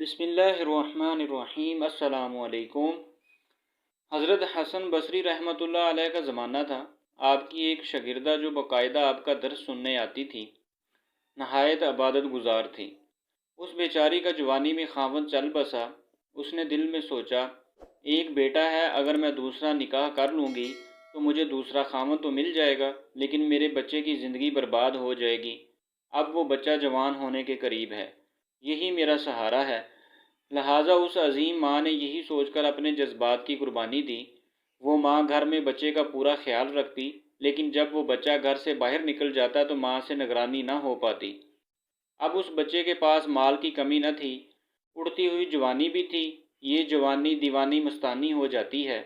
بسم اللہ الرحمن الرحیم۔ السلام علیکم۔ حضرت حسن بصری رحمۃ اللہ علیہ کا زمانہ تھا۔ آپ کی ایک شاگردہ جو باقاعدہ آپ کا درس سننے آتی تھی، نہایت عبادت گزار تھی۔ اس بیچاری کا جوانی میں خاوند چل بسا۔ اس نے دل میں سوچا، ایک بیٹا ہے، اگر میں دوسرا نکاح کر لوں گی تو مجھے دوسرا خاوند تو مل جائے گا، لیکن میرے بچے کی زندگی برباد ہو جائے گی۔ اب وہ بچہ جوان ہونے کے قریب ہے، یہی میرا سہارا ہے۔ لہٰذا اس عظیم ماں نے یہی سوچ کر اپنے جذبات کی قربانی دی۔ وہ ماں گھر میں بچے کا پورا خیال رکھتی، لیکن جب وہ بچہ گھر سے باہر نکل جاتا تو ماں سے نگرانی نہ ہو پاتی۔ اب اس بچے کے پاس مال کی کمی نہ تھی، اڑتی ہوئی جوانی بھی تھی۔ یہ جوانی دیوانی مستانی ہو جاتی ہے،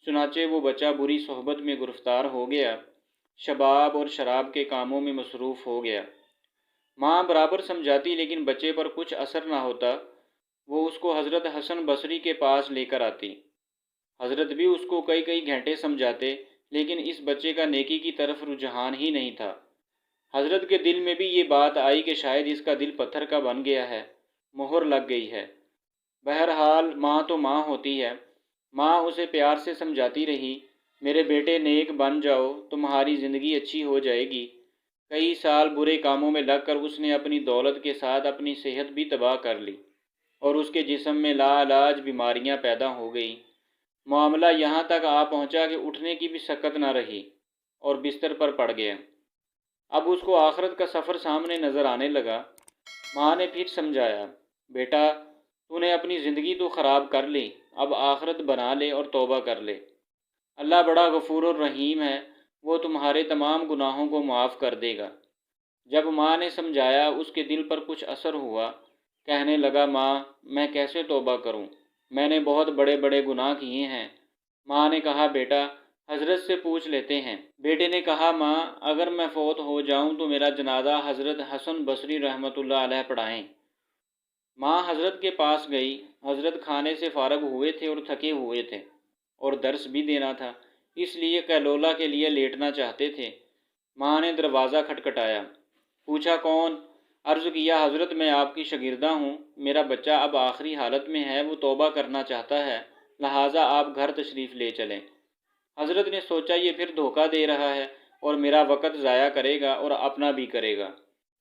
چنانچہ وہ بچہ بری صحبت میں گرفتار ہو گیا، شباب اور شراب کے کاموں میں مصروف ہو گیا۔ ماں برابر سمجھاتی لیکن بچے پر کچھ اثر نہ ہوتا۔ وہ اس کو حضرت حسن بصری کے پاس لے کر آتی۔ حضرت بھی اس کو کئی گھنٹے سمجھاتے، لیکن اس بچے کا نیکی کی طرف رجحان ہی نہیں تھا۔ حضرت کے دل میں بھی یہ بات آئی کہ شاید اس کا دل پتھر کا بن گیا ہے، مہر لگ گئی ہے۔ بہرحال ماں تو ماں ہوتی ہے۔ ماں اسے پیار سے سمجھاتی رہی، میرے بیٹے نیک بن جاؤ، تمہاری زندگی اچھی ہو جائے گی۔ کئی سال برے کاموں میں لگ کر اس نے اپنی دولت کے ساتھ اپنی صحت بھی تباہ کر لی، اور اس کے جسم میں لا علاج بیماریاں پیدا ہو گئیں۔ معاملہ یہاں تک آ پہنچا کہ اٹھنے کی بھی سکت نہ رہی اور بستر پر پڑ گیا۔ اب اس کو آخرت کا سفر سامنے نظر آنے لگا۔ ماں نے پھر سمجھایا، بیٹا تو نے اپنی زندگی تو خراب کر لی، اب آخرت بنا لے اور توبہ کر لے۔ اللہ بڑا غفور الرحیم ہے، وہ تمہارے تمام گناہوں کو معاف کر دے گا۔ جب ماں نے سمجھایا، اس کے دل پر کچھ اثر ہوا۔ کہنے لگا، ماں میں کیسے توبہ کروں، میں نے بہت بڑے گناہ کیے ہیں۔ ماں نے کہا، بیٹا حضرت سے پوچھ لیتے ہیں۔ بیٹے نے کہا، ماں اگر میں فوت ہو جاؤں تو میرا جنازہ حضرت حسن بصری رحمۃ اللہ علیہ پڑھائیں۔ ماں حضرت کے پاس گئی۔ حضرت کھانے سے فارغ ہوئے تھے اور تھکے ہوئے تھے، اور درس بھی دینا تھا، اس لیے قیلولہ کے لیے لیٹنا چاہتے تھے۔ ماں نے دروازہ کھٹکھٹایا، پوچھا کون؟ عرض کیا، حضرت میں آپ کی شاگردہ ہوں، میرا بچہ اب آخری حالت میں ہے، وہ توبہ کرنا چاہتا ہے، لہٰذا آپ گھر تشریف لے چلیں۔ حضرت نے سوچا، یہ پھر دھوکہ دے رہا ہے اور میرا وقت ضائع کرے گا اور اپنا بھی کرے گا۔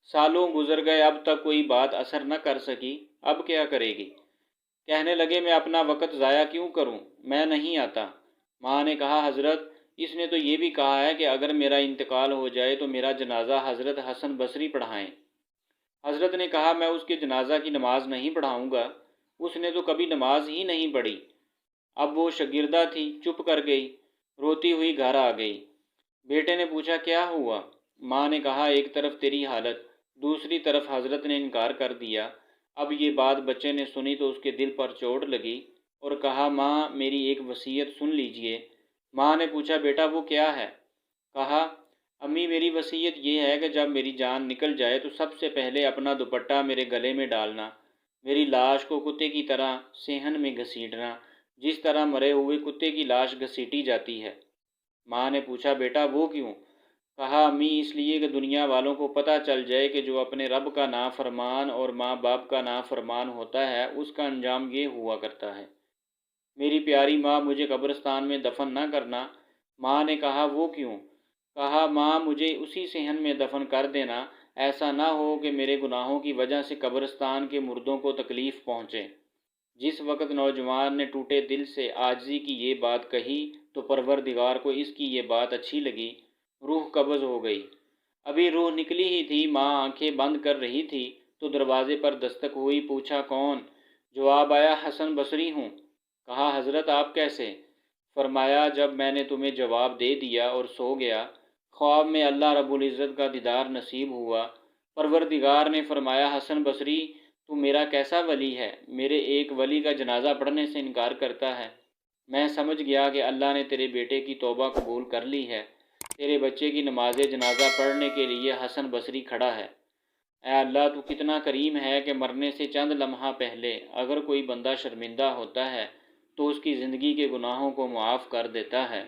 سالوں گزر گئے، اب تک کوئی بات اثر نہ کر سکی، اب کیا کرے گی؟ کہنے لگے، میں اپنا وقت ضائع کیوں کروں، میں نہیں آتا۔ ماں نے کہا، حضرت اس نے تو یہ بھی کہا ہے کہ اگر میرا انتقال ہو جائے تو میرا جنازہ حضرت حسن بصری پڑھائیں۔ حضرت نے کہا، میں اس کے جنازہ کی نماز نہیں پڑھاؤں گا، اس نے تو کبھی نماز ہی نہیں پڑھی۔ اب وہ شاگردہ تھی، چپ کر گئی، روتی ہوئی گھر آ گئی۔ بیٹے نے پوچھا، کیا ہوا؟ ماں نے کہا، ایک طرف تیری حالت، دوسری طرف حضرت نے انکار کر دیا۔ اب یہ بات بچے نے سنی تو اس کے دل پر چوٹ لگی اور کہا، ماں میری ایک وصیت سن لیجئے۔ ماں نے پوچھا، بیٹا وہ کیا ہے؟ کہا، امی میری وصیت یہ ہے کہ جب میری جان نکل جائے تو سب سے پہلے اپنا دوپٹہ میرے گلے میں ڈالنا، میری لاش کو کتے کی طرح صحن میں گھسیٹنا، جس طرح مرے ہوئے کتے کی لاش گھسیٹی جاتی ہے۔ ماں نے پوچھا، بیٹا وہ کیوں؟ کہا، امی اس لیے کہ دنیا والوں کو پتہ چل جائے کہ جو اپنے رب کا نافرمان اور ماں باپ کا نافرمان ہوتا ہے اس کا انجام یہ ہوا کرتا ہے۔ میری پیاری ماں، مجھے قبرستان میں دفن نہ کرنا۔ ماں نے کہا، وہ کیوں؟ کہا، ماں مجھے اسی صحن میں دفن کر دینا، ایسا نہ ہو کہ میرے گناہوں کی وجہ سے قبرستان کے مردوں کو تکلیف پہنچے۔ جس وقت نوجوان نے ٹوٹے دل سے عاجزی کی یہ بات کہی تو پروردگار کو اس کی یہ بات اچھی لگی، روح قبض ہو گئی۔ ابھی روح نکلی ہی تھی، ماں آنکھیں بند کر رہی تھی تو دروازے پر دستک ہوئی۔ پوچھا، کون؟ جواب آیا، حسن بصری ہوں۔ کہا، حضرت آپ کیسے؟ فرمایا، جب میں نے تمہیں جواب دے دیا اور سو گیا، خواب میں اللہ رب العزت کا دیدار نصیب ہوا۔ پروردگار نے فرمایا، حسن بصری تو میرا کیسا ولی ہے، میرے ایک ولی کا جنازہ پڑھنے سے انکار کرتا ہے۔ میں سمجھ گیا کہ اللہ نے تیرے بیٹے کی توبہ قبول کر لی ہے، تیرے بچے کی نماز جنازہ پڑھنے کے لیے حسن بصری کھڑا ہے۔ اے اللہ، تو کتنا کریم ہے کہ مرنے سے چند لمحہ پہلے اگر کوئی بندہ شرمندہ ہوتا ہے تو اس کی زندگی کے گناہوں کو معاف کر دیتا ہے۔